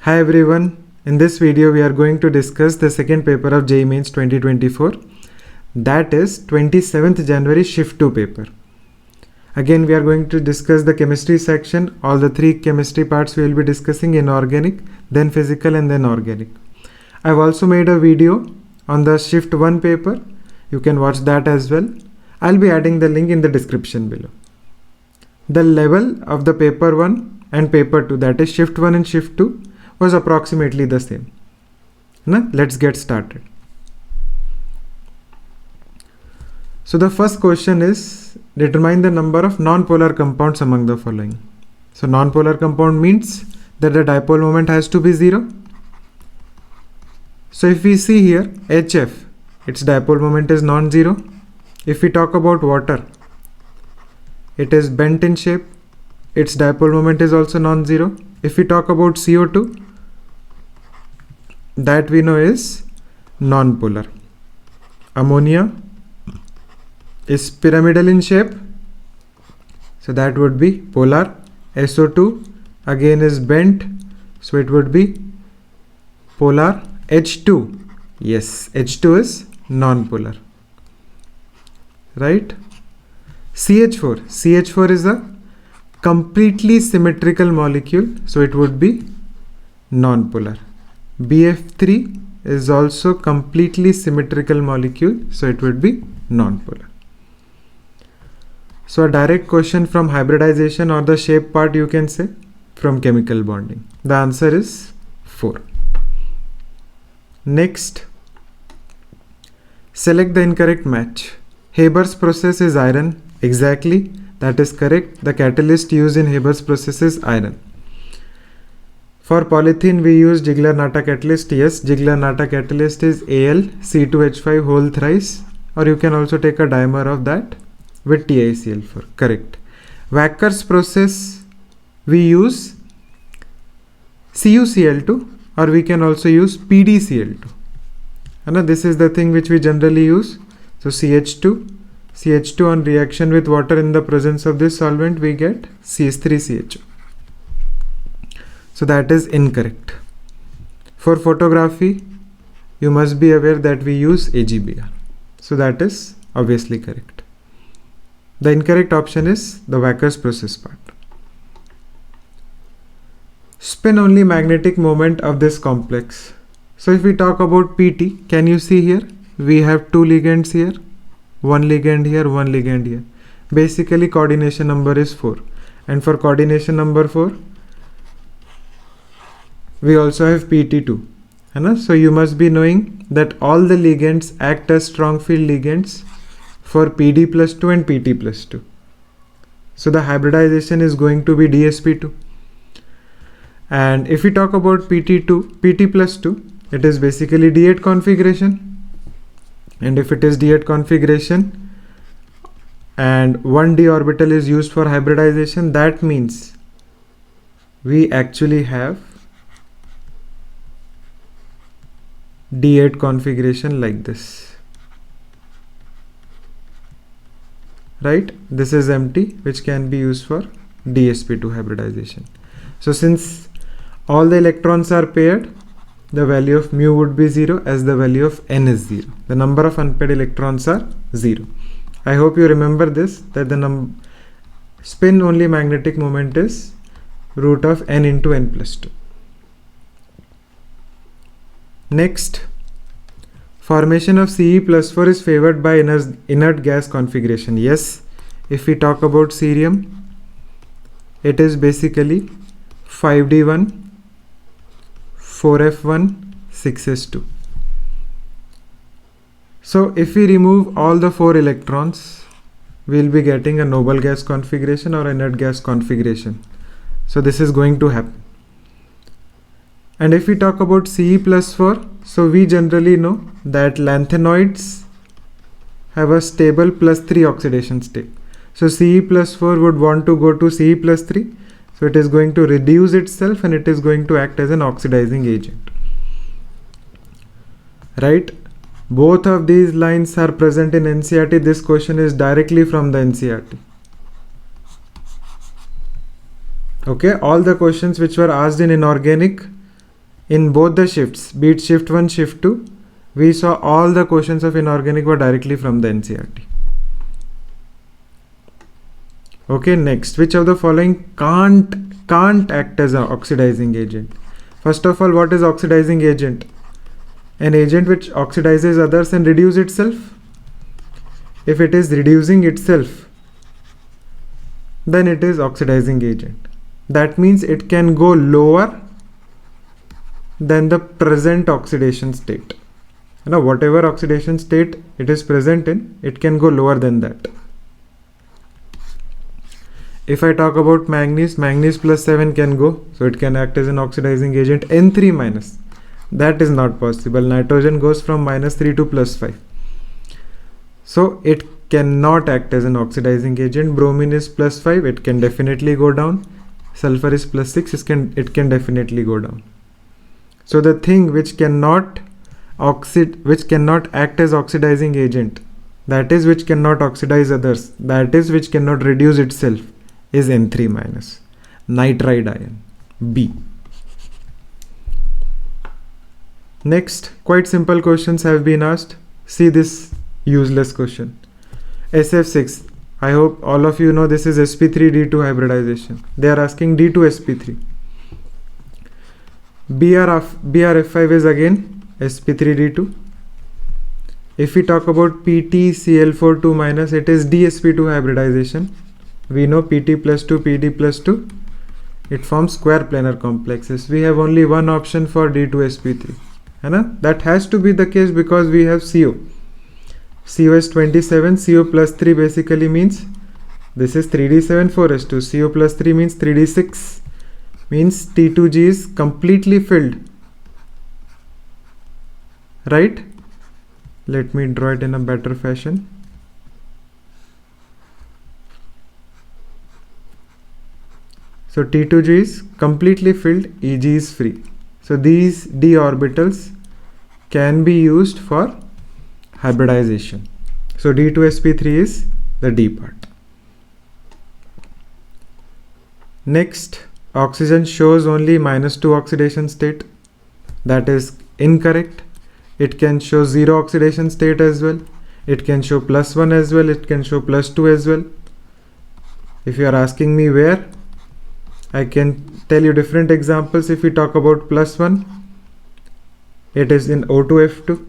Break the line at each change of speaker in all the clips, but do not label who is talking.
Hi everyone, in this video we are going to discuss the second paper of JEE Mains 2024, that is 27th January Shift 2 paper. Again we are going to discuss the chemistry section. All the three chemistry parts we will be discussing: inorganic, then physical and then organic. I have also made a video on the Shift 1 paper. You can watch that as well. I will be adding the link in the description below. The level of the paper 1 and paper 2, that is Shift 1 and Shift 2, was approximately the same. Now let's get started. So the first question is, determine the number of non-polar compounds among the following. So non-polar compound means that the dipole moment has to be 0. So if we see here HF, its dipole moment is non-zero. If we talk about water, it is bent in shape, its dipole moment is also non-zero. If we talk about CO2, that we know is non-polar. Ammonia is pyramidal in shape, so that would be polar. SO2 again is bent, so it would be polar. H2, yes, H2 is non-polar, right? CH4 is a completely symmetrical molecule, so it would be non-polar. BF3 is also completely symmetrical molecule, so it would be non-polar. So a direct question from hybridization, or the shape part you can say, from chemical bonding. The answer is 4. Next, select the incorrect match. Haber's process is iron. Exactly, that is correct. The catalyst used in Haber's process is iron. For polythene we use Ziegler-Natta catalyst. Yes, Ziegler-Natta catalyst is Al(C2H5) whole thrice, or you can also take a dimer of that with TiCl4. Correct. Wacker's process we use CuCl2, or we can also use PdCl2. And this is the thing which we generally use. So CH2 on reaction with water in the presence of this solvent, we get CH3CHO. So that is incorrect. For photography, you must be aware that we use AgBr. So that is obviously correct. The incorrect option is the Wacker's process part. Spin only magnetic moment of this complex. So if we talk about PT, can you see here? We have two ligands here. One ligand here, one ligand here. Basically coordination number is 4. And for coordination number 4, we also have PT2. So you must be knowing that all the ligands act as strong field ligands for PD+2 and PT+2. So the hybridization is going to be DsP2. And if we talk about PT+2, it is basically D8 configuration. And if it is D8 configuration and 1d orbital is used for hybridization, that means we actually have D8 configuration like this, right? This is empty, which can be used for DsP2 hybridization. So since all the electrons are paired, the value of mu would be 0, as the value of n is 0. The number of unpaired electrons are 0. I hope you remember this, that the spin only magnetic moment is root of n into n+2. Next, formation of Ce+4 is favored by inert gas configuration. Yes, if we talk about cerium, it is basically 5d1, 4f1, 6s2. So if we remove all the 4 electrons, we will be getting a noble gas configuration or inert gas configuration. So this is going to happen. And if we talk about Ce+4, so we generally know that lanthanoids have a stable +3 oxidation state. So Ce+4 would want to go to Ce+3. So it is going to reduce itself and it is going to act as an oxidizing agent, right? Both of these lines are present in NCERT. This question is directly from the NCERT. Okay, all the questions which were asked in inorganic In both the shifts, be it shift 1, shift 2, we saw all the questions of inorganic were directly from the NCERT. Okay, next, which of the following can't act as an oxidizing agent? First of all, what is oxidizing agent? An agent which oxidizes others and reduces itself. If it is reducing itself, then it is oxidizing agent. That means it can go lower than the present oxidation state. Now, whatever oxidation state it is present in, it can go lower than that. If I talk about manganese, manganese plus 7 can go, so it can act as an oxidizing agent. N3 minus, that is not possible. Nitrogen goes from -3 to +5. So it cannot act as an oxidizing agent. Bromine is +5, it can definitely go down. Sulfur is +6, it can definitely go down. So the thing which cannot act as oxidizing agent, that is which cannot oxidize others, that is which cannot reduce itself, is N3 minus, nitride ion, B. Next, quite simple questions have been asked. See this useless question. SF6, I hope all of you know this is sp3d2 hybridization. They are asking d2sp3. BRF5 is again sp3d2. If we talk about PtCl42 minus, it is dsp2 hybridization. We know Pt plus 2, Pd plus 2, it forms square planar complexes. We have only one option for d2sp3. That has to be the case because we have CO. CO is 27, CO plus 3 basically means this is 3d7 4s2. CO plus 3 means 3d6, means T2G is completely filled. Right? Let me draw it in a better fashion. So T2G is completely filled, EG is free. So these d orbitals can be used for hybridization. So D2sp3 is the D part. Next, oxygen shows only -2 oxidation state. That is incorrect. It can show 0 oxidation state as well. It can show +1 as well. It can show +2 as well. If you are asking me where, I can tell you different examples. If we talk about +1, it is in O2F2,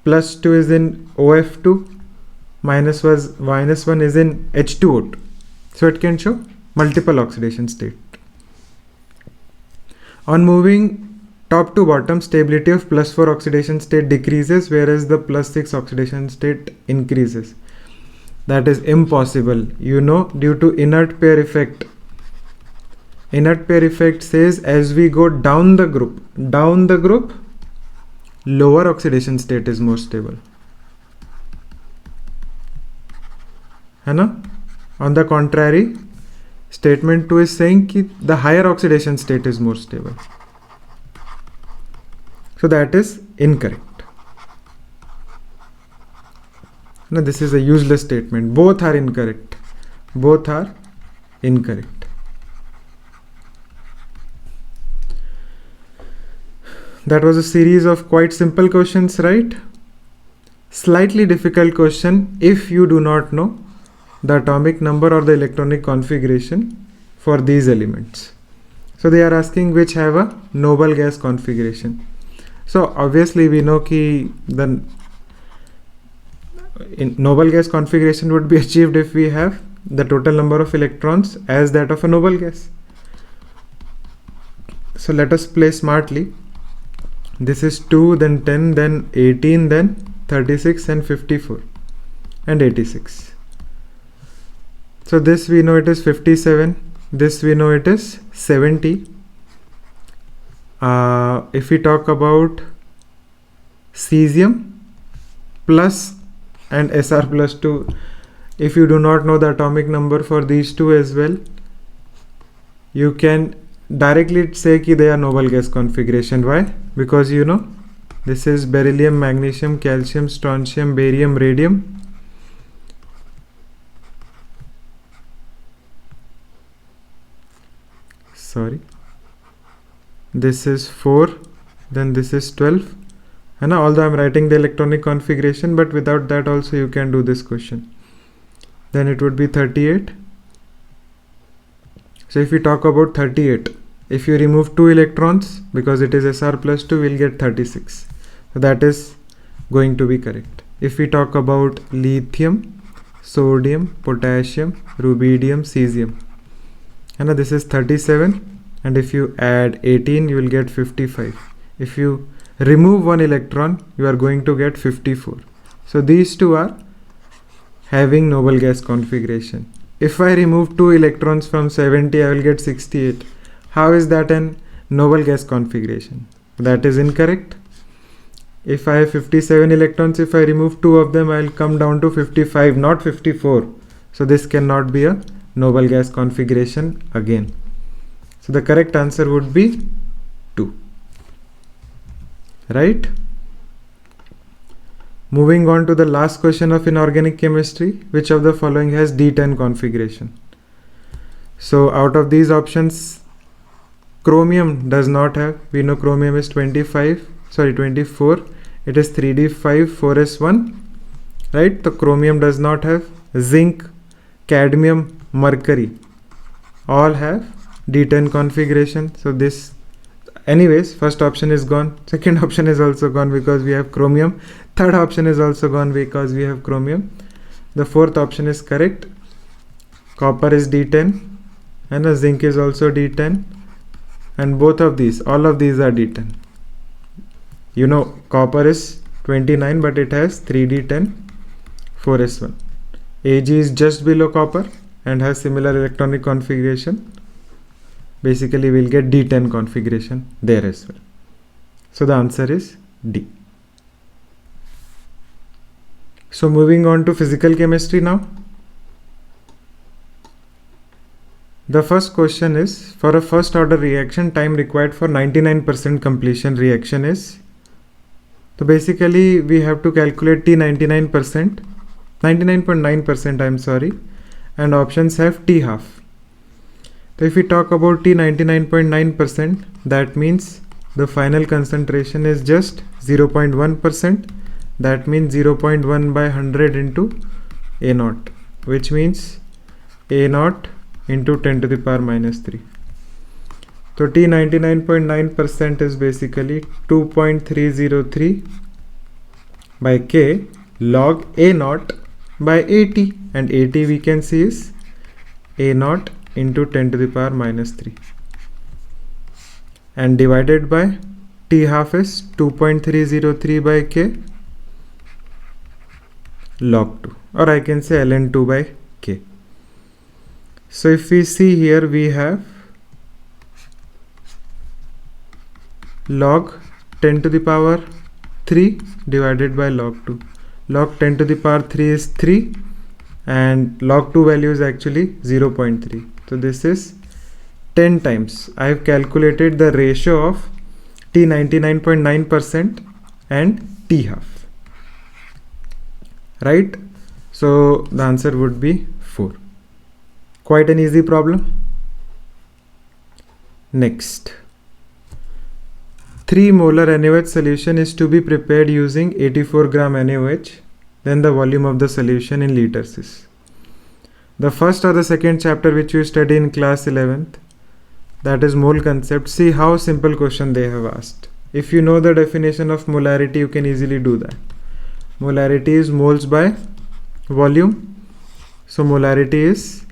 +2 is in OF2, -1 is in H2O2. So it can show multiple oxidation state. On moving top to bottom, stability of +4 oxidation state decreases, whereas the +6 oxidation state increases. That is impossible, due to inert pair effect. Inert pair effect says as we go down the group, lower oxidation state is more stable. On the contrary, statement 2 is saying that the higher oxidation state is more stable. So that is incorrect. Now this is a useless statement. Both are incorrect. Both are incorrect. That was a series of quite simple questions, right? Slightly difficult question if you do not know the atomic number or the electronic configuration for these elements. So they are asking which have a noble gas configuration. So obviously we know that the noble gas configuration would be achieved if we have the total number of electrons as that of a noble gas. So let us play smartly. This is 2, then 10, then 18, then 36 and 54 and 86. So this we know it is 57. This we know it is 70. If we talk about cesium plus and Sr plus 2, if you do not know the atomic number for these two as well, you can directly say that they are noble gas configuration. Why? Because this is beryllium, magnesium, calcium, strontium, barium, radium. this is 4, then this is 12. And although I'm writing the electronic configuration, but without that also you can do this question. Then it would be 38. So if we talk about 38, if you remove 2 electrons, because it is Sr plus 2, we'll get 36. So that is going to be correct. If we talk about lithium, sodium, potassium, rubidium, cesium, and this is 37, and if you add 18, you will get 55. If you remove 1 electron, you are going to get 54. So these two are having noble gas configuration. If I remove 2 electrons from 70, I will get 68. How is that an noble gas configuration? That is incorrect. If I have 57 electrons, if I remove 2 of them, I will come down to 55, not 54. So this cannot be a noble gas configuration again. So the correct answer would be 2. Right? Moving on to the last question of inorganic chemistry. Which of the following has D10 configuration? So out of these options, chromium does not have. We know chromium is 24. It is 3d5 4s1. Right? The chromium does not have. Zinc, cadmium, mercury all have D10 configuration. So this, anyways, first option is gone. Second option is also gone because we have chromium. Third option is also gone because we have chromium. The fourth option is correct. Copper is D10 and the zinc is also D10, and both of these, all of these are D10. You know, copper is 29, but it has 3d10 4s1. Ag is just below copper and has similar electronic configuration. Basically we'll get D10 configuration there as well. So the answer is D. So moving on to physical chemistry now. The first question is, for a first order reaction, time required for 99% completion reaction is. So basically we have to calculate T 99.9%, I'm sorry, and options have T half. So if we talk about T 99.9%, that means the final concentration is just 0.1%. That means 0.1 by 100 into A naught, which means A naught into 10 to the power minus 3. So T 99.9% is basically 2.303 by K log A naught by AT, and AT we can see is A naught into 10 to the power minus 3, and divided by T half is 2.303 by K log 2, or I can say ln 2 by K. So if we see here, we have log 10 to the power 3 divided by log 2. Log 10 to the power 3 is 3 and log 2 value is actually 0.3. So this is 10 times. I have calculated the ratio of T 99.9% and T half. Right? So the answer would be 4. Quite an easy problem. Next. 3 molar NaOH solution is to be prepared using 84 gram NaOH. Then the volume of the solution in liters is. The first or the second chapter which you study in class 11th, that is mole concept. See how simple question they have asked. If you know the definition of molarity, you can easily do that. Molarity is moles by volume. So molarity is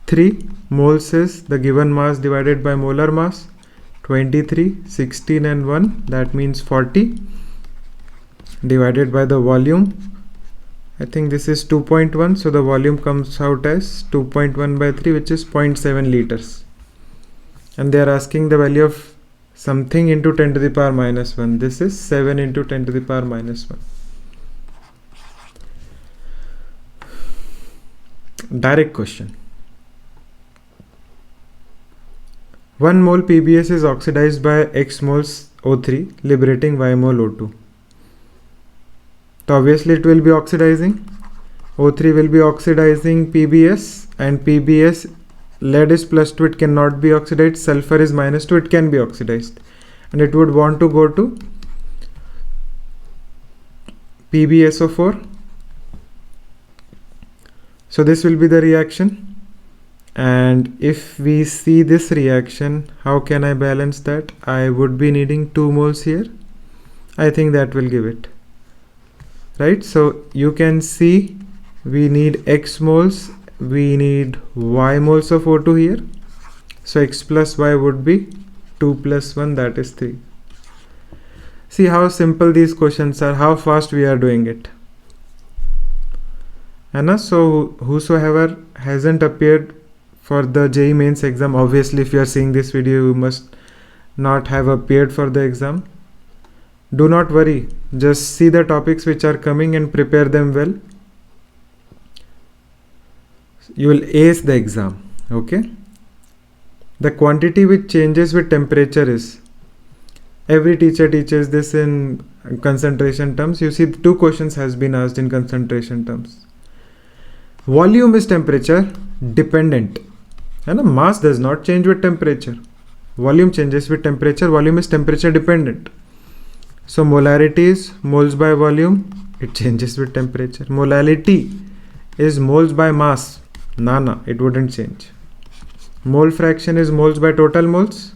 3. Moles is the given mass divided by molar mass. 23, 16 and 1, that means 40, divided by the volume. I think this is 2.1, so the volume comes out as 2.1 by 3, which is 0.7 liters. And they are asking the value of something into 10 to the power minus 1. This is 7 into 10 to the power minus 1. Direct question. 1 mole PBS is oxidized by X moles O3, liberating Y mole O2. So obviously it will be oxidizing. O3 will be oxidizing PBS, and PBS, lead is +2, it cannot be oxidized. Sulfur is -2, it can be oxidized. and it would want to go to PbSO4. So this will be the reaction, and if we see this reaction, how can I balance that? I would be needing 2 moles here. I think that will give it, right? So you can see we need X moles, we need Y moles of O2 here. So X plus Y would be 2 plus 1, that is 3. See how simple these questions are, how fast we are doing it. And so whosoever hasn't appeared for the JEE mains exam, obviously if you are seeing this video, you must not have appeared for the exam. Do not worry, just see the topics which are coming and prepare them well. You will ace the exam, okay? The quantity which changes with temperature is, every teacher teaches this in concentration terms. You see 2 questions has been asked in concentration terms. Volume is temperature dependent, and mass does not change with temperature. Volume changes with temperature, volume is temperature dependent. So molarity is moles by volume, it changes with temperature. Molality is moles by mass, nah, it wouldn't change. Mole fraction is moles by total moles,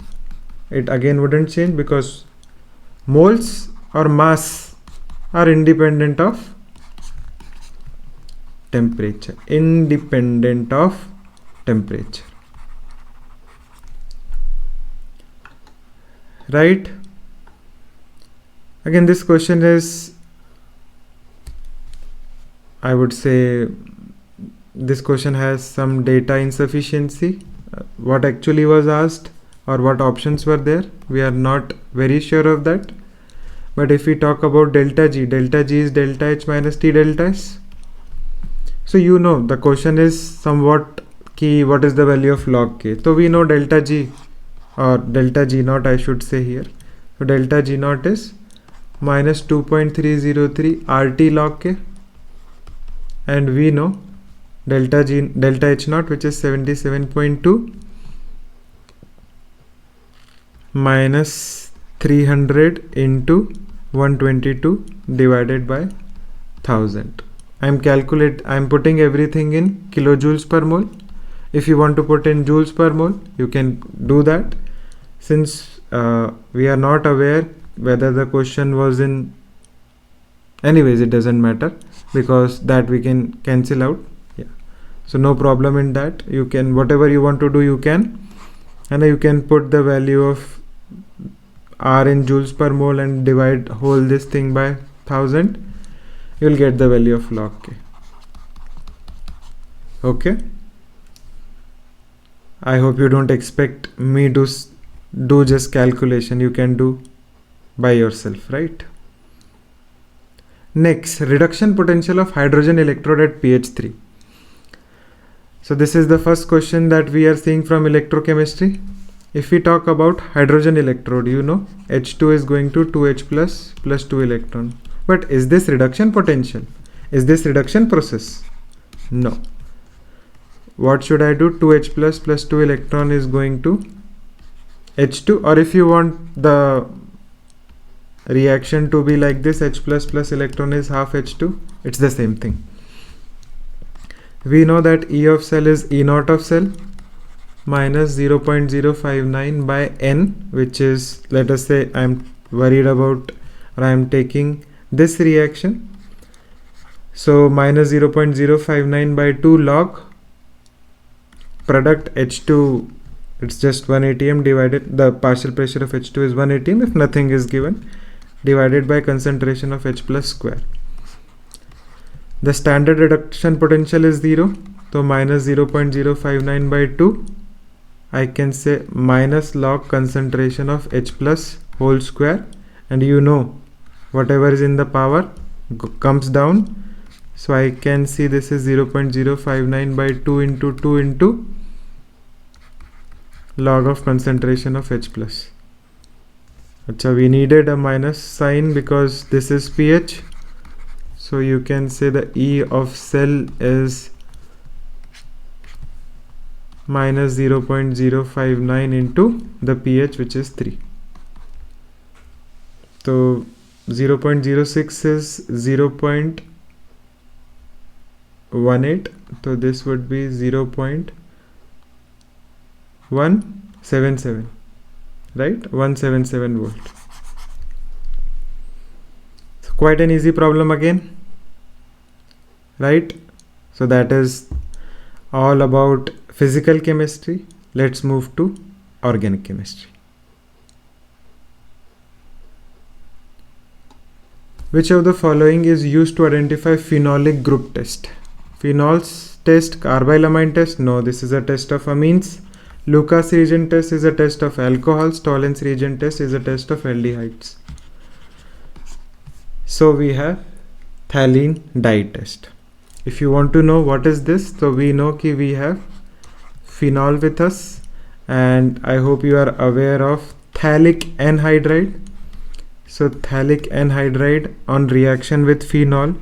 it again wouldn't change because moles or mass are independent of temperature, independent of temperature, right? Again, this question is, I would say this question has some data insufficiency. What actually was asked or what options were there, we are not very sure of that. But if we talk about delta G is delta H minus T delta S. So you know the question is somewhat key, what is the value of log K? So we know delta G or delta G naught, I should say here. So delta G naught is minus 2.303 RT log K, and we know delta H naught, which is 77.2 minus 300 into 122 divided by 1000. I'm putting everything in kilojoules per mole. If you want to put in joules per mole, you can do that. Since we are not aware whether the question was in, anyways it doesn't matter because that we can cancel out. Yeah, so no problem in that. You can, whatever you want to do, you can, and you can put the value of R in joules per mole and divide whole this thing by 1000. You will get the value of log K. Okay, I hope you don't expect me to do just calculation. You can do by yourself, right? Next, reduction potential of hydrogen electrode at pH 3. So this is the first question that we are seeing from electrochemistry. If we talk about hydrogen electrode, you know H2 is going to 2H plus 2 electron. But is this reduction potential? Is this reduction process? No. What should I do? 2H plus 2 electron is going to H2, or if you want the reaction to be like this, H plus electron is half H2, it's the same thing. We know that E of cell is E naught of cell minus 0.059 by N, which is, let us say I'm worried about, or I'm taking this reaction. So minus 0.059 by 2 log product H2, it's just 1 atm divided, the partial pressure of H2 is 1 atm if nothing is given, divided by concentration of H plus square. The standard reduction potential is 0, so minus 0.059 by 2, I can say minus log concentration of H plus whole square, and you know whatever is in the power comes down, so I can see this is 0.059 by 2 into log of concentration of H plus. Achha, we needed a minus sign because this is pH, so you can say the E of cell is minus 0.059 into the pH, which is 3. So 0.06 is 0.18, so this would be 0.177, right? 177 volt. So quite an easy problem again, right? So that is all about physical chemistry. Let's move to organic chemistry. Which of the following is used to identify phenolic group test? Phenols test, carbylamine test? No, this is a test of amines. Lucas reagent test is a test of alcohols. Tollens reagent test is a test of aldehydes. So we have phthalate dye test. If you want to know what is this, so we know that we have phenol with us, and I hope you are aware of phthalic anhydride. So phthalic anhydride on reaction with phenol,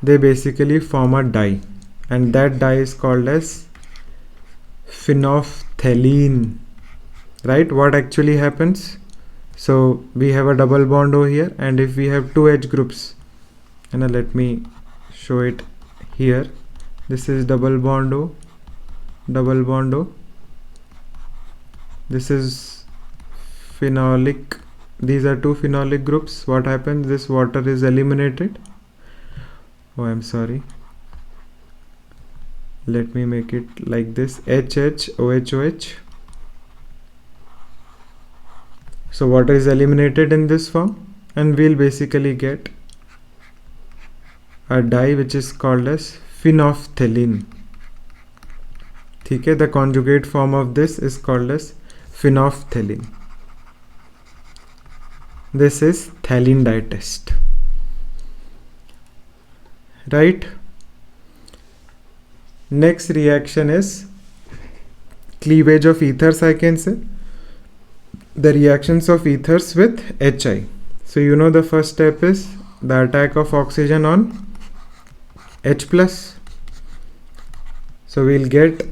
they basically form a dye, and that dye is called as phenolphthalein, right? What actually happens? So we have a double bond over here, and if we have two H groups, and let me show it here. This is double bond O, double bond O. This is phenolic. These are two phenolic groups. What happens? This water is eliminated. Oh, I'm sorry. Let me make it like this: HH, OH, OH. So water is eliminated in this form, and we'll basically get a dye which is called as phenolphthalein. Okay, the conjugate form of this is called as phenolphthalein. This is phthalate dye test, right? Next reaction is cleavage of ethers, I can say. The reactions of ethers with HI. So you know the first step is the attack of oxygen on H plus. So we'll get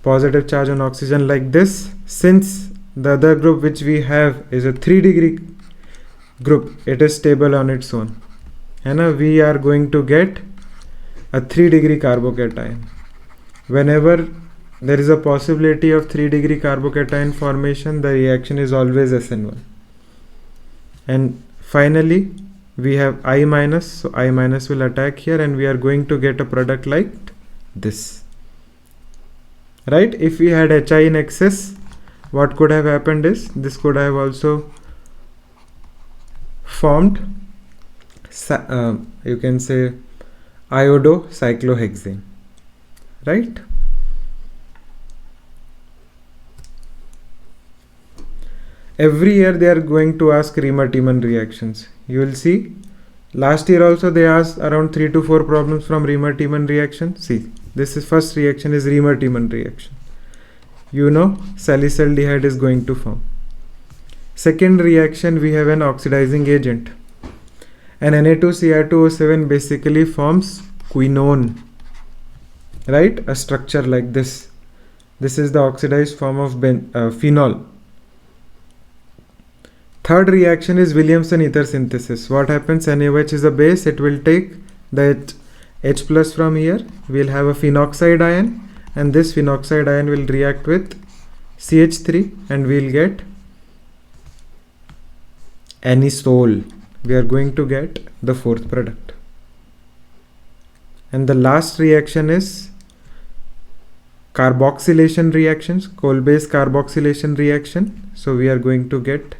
positive charge on oxygen like this. Since the other group which we have is a 3-degree group, it is stable on its own, and we are going to get a 3-degree carbocation. Whenever there is a possibility of 3-degree carbocation formation, the reaction is always SN1. And finally we have I minus, so I minus will attack here, and we are going to get a product like this, right? If we had HI in excess, what could have happened is this could have also formed you can say iodocyclohexane, right? Every year they are going to ask Riemann-Tiemann reactions. You will see last year also they asked around 3 to 4 problems from Riemann-Tiemann reaction. See, this is first reaction is Riemann-Tiemann reaction. You know salicylaldehyde is going to form. Second reaction, we have an oxidizing agent. And Na2Cr2O7 basically forms quinone, right? A structure like this. This is the oxidized form of phenol. Third reaction is Williamson ether synthesis. What happens? NaOH is a base. It will take that H plus from here. We'll have a phenoxide ion, and this phenoxide ion will react with CH3, and we'll get anisole. We are going to get the fourth product. And the last reaction is carboxylation reactions, coal-based carboxylation reaction. So we are going to get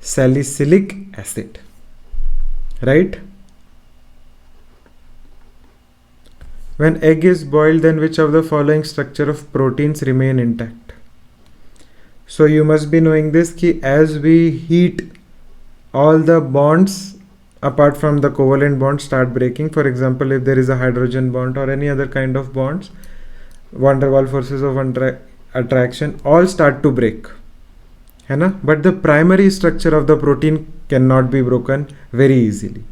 salicylic acid, right? When egg is boiled, then which of the following structure of proteins remain intact? So you must be knowing this ki as we heat, all the bonds apart from the covalent bonds start breaking. For example, if there is a hydrogen bond or any other kind of bonds, van der Waals forces of attraction all start to break. But the primary structure of the protein cannot be broken very easily,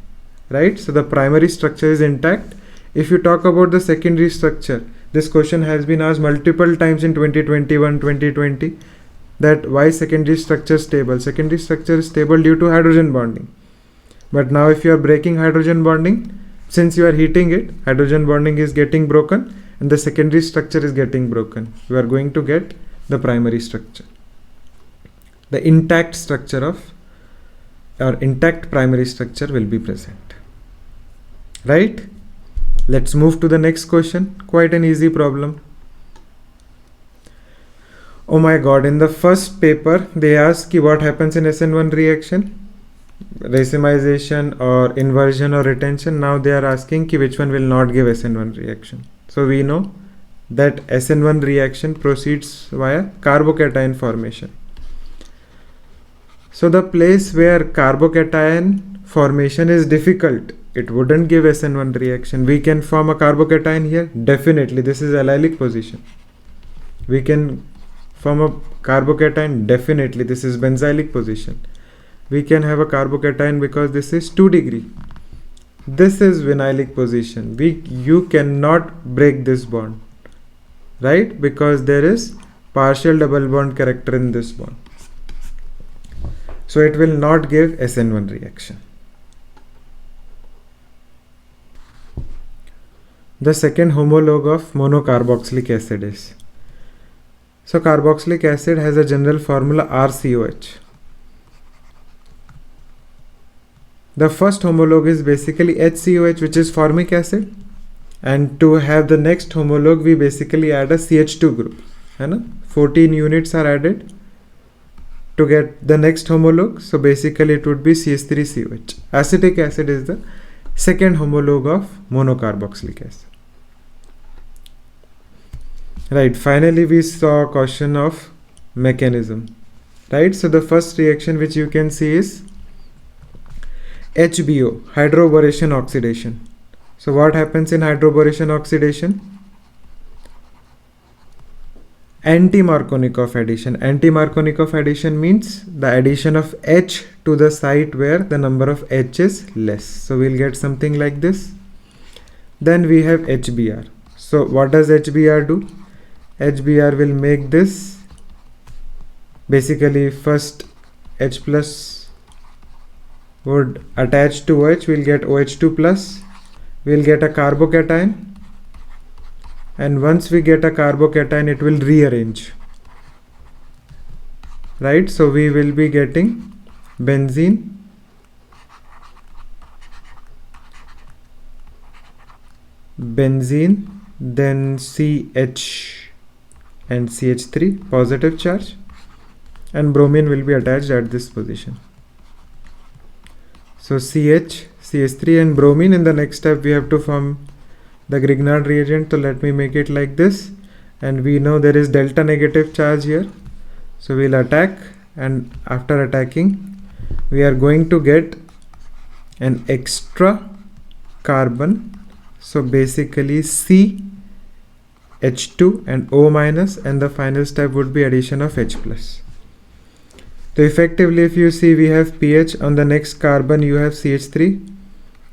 right? So the primary structure is intact. If you talk about the secondary structure, this question has been asked multiple times in 2021, 2020. that why secondary structure is stable. Secondary structure is stable due to hydrogen bonding. But now if you are breaking hydrogen bonding, since you are heating it, hydrogen bonding is getting broken and the secondary structure is getting broken. You are going to get the primary structure. The intact structure of or intact primary structure will be present. Right? Let's move to the next question. Quite an easy problem. Oh my god, in the first paper they ask what happens in SN1 reaction, racemization or inversion or retention. Now they are asking which one will not give SN1 reaction. So we know that SN1 reaction proceeds via carbocation formation. So the place where carbocation formation is difficult, it wouldn't give SN1 reaction. We can form a carbocation here, definitely. This is allylic position. We can form a carbocation, definitely. This is benzylic position. We can have a carbocation because this is 2 degree. This is vinylic position. You cannot break this bond, right? Because there is partial double bond character in this bond. So it will not give SN1 reaction. The second homologue of monocarboxylic acid is. So carboxylic acid has a general formula RCOH. The first homologue is basically HCOH, which is formic acid. And to have the next homologue, we basically add a CH2 group. 14 units are added to get the next homologue. So basically it would be CH3COH. Acetic acid is the second homologue of monocarboxylic acid. Right, finally we saw a question of mechanism. Right, so the first reaction which you can see is HBO, hydroboration oxidation. So what happens in hydroboration oxidation? Anti-Markovnikov addition. Anti-Markovnikov addition means the addition of H to the site where the number of H is less. So we'll get something like this. Then we have HBr. So what does HBr do? HBr will make this basically first H plus would attach to OH, we'll get OH2 plus, we'll get a carbocation, and once we get a carbocation it will rearrange, right? So we will be getting benzene, then CH and CH3 positive charge, and bromine will be attached at this position. So CH, CH3 and bromine. In the next step we have to form the Grignard reagent. So let me make it like this, and we know there is delta negative charge here. So we'll attack, and after attacking we are going to get an extra carbon. So basically C, H2 and O minus, and the final step would be addition of H plus. So effectively if you see, we have pH, on the next carbon you have CH3,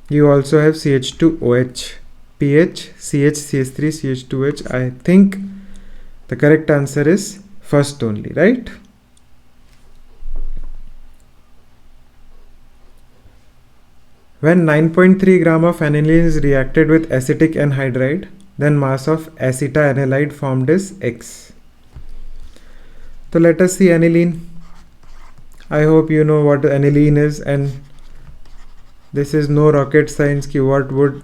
you also have CH2OH, pH, CH, CH3, CH2H. I think the correct answer is first only, right? When 9.3 gram of aniline is reacted with acetic anhydride, then mass of acetoanilide formed is X. So let us see aniline. I hope you know what aniline is, and this is no rocket science ki what would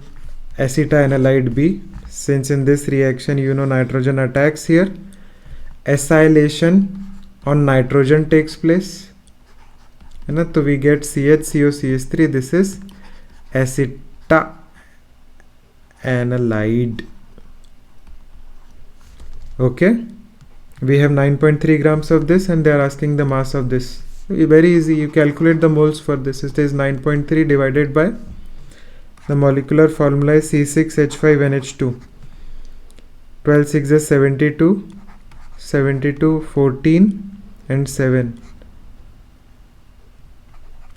acetoanilide be, since in this reaction you know nitrogen attacks here, acylation on nitrogen takes place, so we get CHCOCH3. This is acetoanilide. Okay, we have 9.3 grams of this, and they are asking the mass of this. Very easy, you calculate the moles for this. It is 9.3 divided by the molecular formula is C6H5NH2. 12 6 is 72, 72, 14 and 7.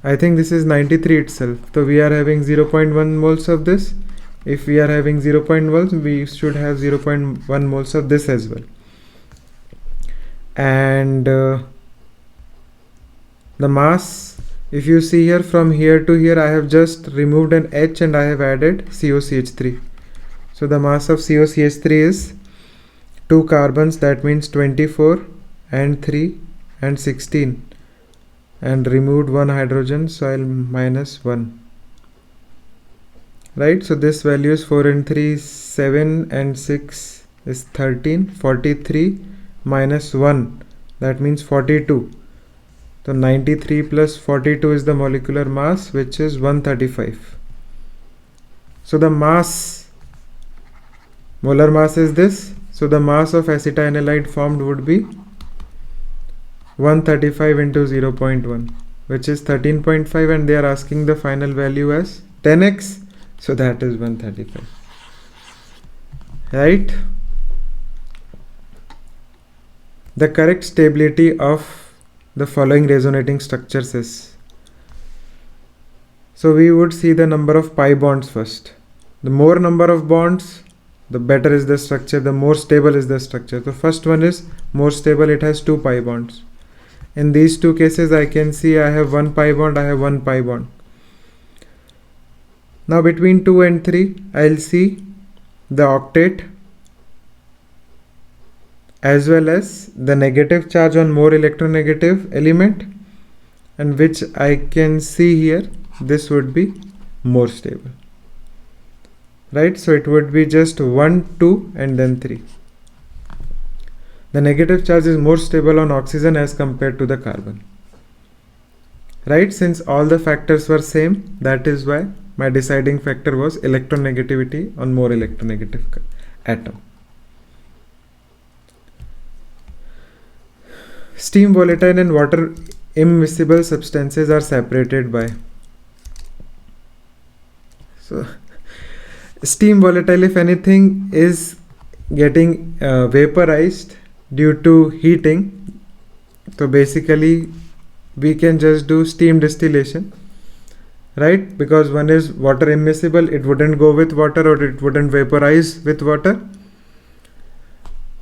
I think this is 93 itself. So we are having 0.1 moles of this. If we are having 0.1 moles, we should have 0.1 moles of this as well. And The mass, if you see here, from here to here I have just removed an H and I have added COCH3. So the mass of COCH3 is 2 carbons, that means 24 and 3 and 16, and removed 1 hydrogen, so I'll minus 1. Right, so this value is 4 and 3 7 and 6 is 13. 43 minus 1, that means 42. So 93 plus 42 is the molecular mass, which is 135. So the mass, molar mass is this. So the mass of acetanilide formed would be 135 into 0.1, which is 13.5, and they are asking the final value as 10x. So that is 135. Right? The correct stability of the following resonating structures is. So we would see the number of pi bonds first. The more number of bonds, the better is the structure, the more stable is the structure. The first one is more stable, it has 2 pi bonds. In these two cases I can see I have 1 pi bond, I have 1 pi bond. Now between 2 and 3 I'll see the octet as well as the negative charge on more electronegative element, and which I can see here, this would be more stable. Right, so it would be just 1, 2 and then 3. The negative charge is more stable on oxygen as compared to the carbon. Right, since all the factors were same, that is why my deciding factor was electronegativity on more electronegative atom. Steam volatile and water immiscible substances are separated by. So steam volatile, if anything, is getting vaporized due to heating. So basically we can just do steam distillation, right? Because one is water immiscible, it wouldn't go with water or it wouldn't vaporize with water.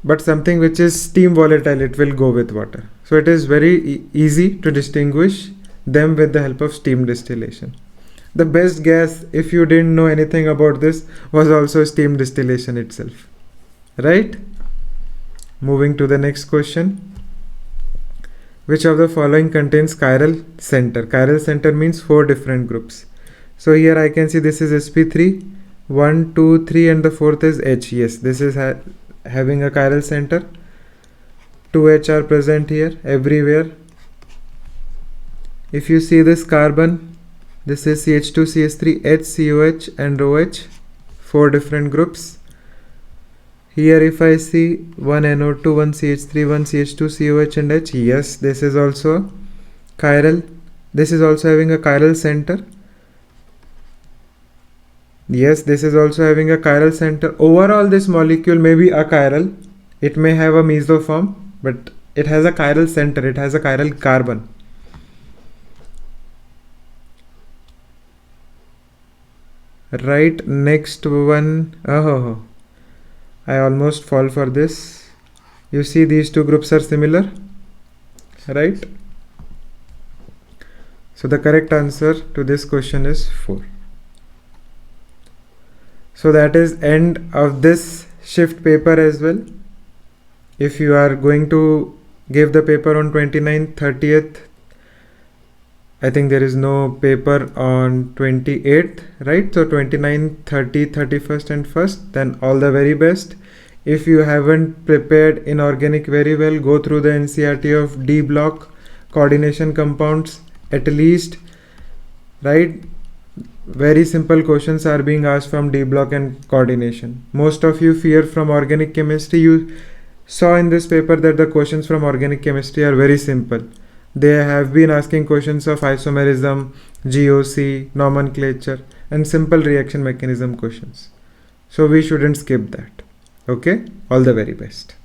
But something which is steam volatile, it will go with water. So it is very easy to distinguish them with the help of steam distillation. The best gas, if you didn't know anything about this, was also steam distillation itself. Right? Moving to the next question. Which of the following contains chiral center? Chiral center means 4 different groups. So here I can see this is sp3, 1, 2, 3, and the fourth is H. Yes, this is having a chiral center. 2H are present here everywhere. If you see this carbon, this is CH2, CH3, H, COH and OH, 4 different groups. Here if I see 1 NO2, 1 CH3, 1 CH2, COH and H, yes, this is also chiral. This is also having a chiral center. Yes, this is also having a chiral center. Overall this molecule may be achiral. It may have a mesoform, but it has a chiral center. It has a chiral carbon. Right, next one. Oh, I almost fall for this. You see these two groups are similar, right? So the correct answer to this question is 4. So that is end of this shift paper as well. If you are going to give the paper on 29th, 30th, I think there is no paper on 28th, right? So 29th, 30th, 31st and 1st, then all the very best. If you haven't prepared inorganic very well, go through the NCERT of D block, coordination compounds at least, right? Very simple questions are being asked from D block and coordination. Most of you fear from organic chemistry. You saw in this paper that the questions from organic chemistry are very simple. They have been asking questions of isomerism, GOC, nomenclature and simple reaction mechanism questions. So we shouldn't skip that. Okay, all the very best.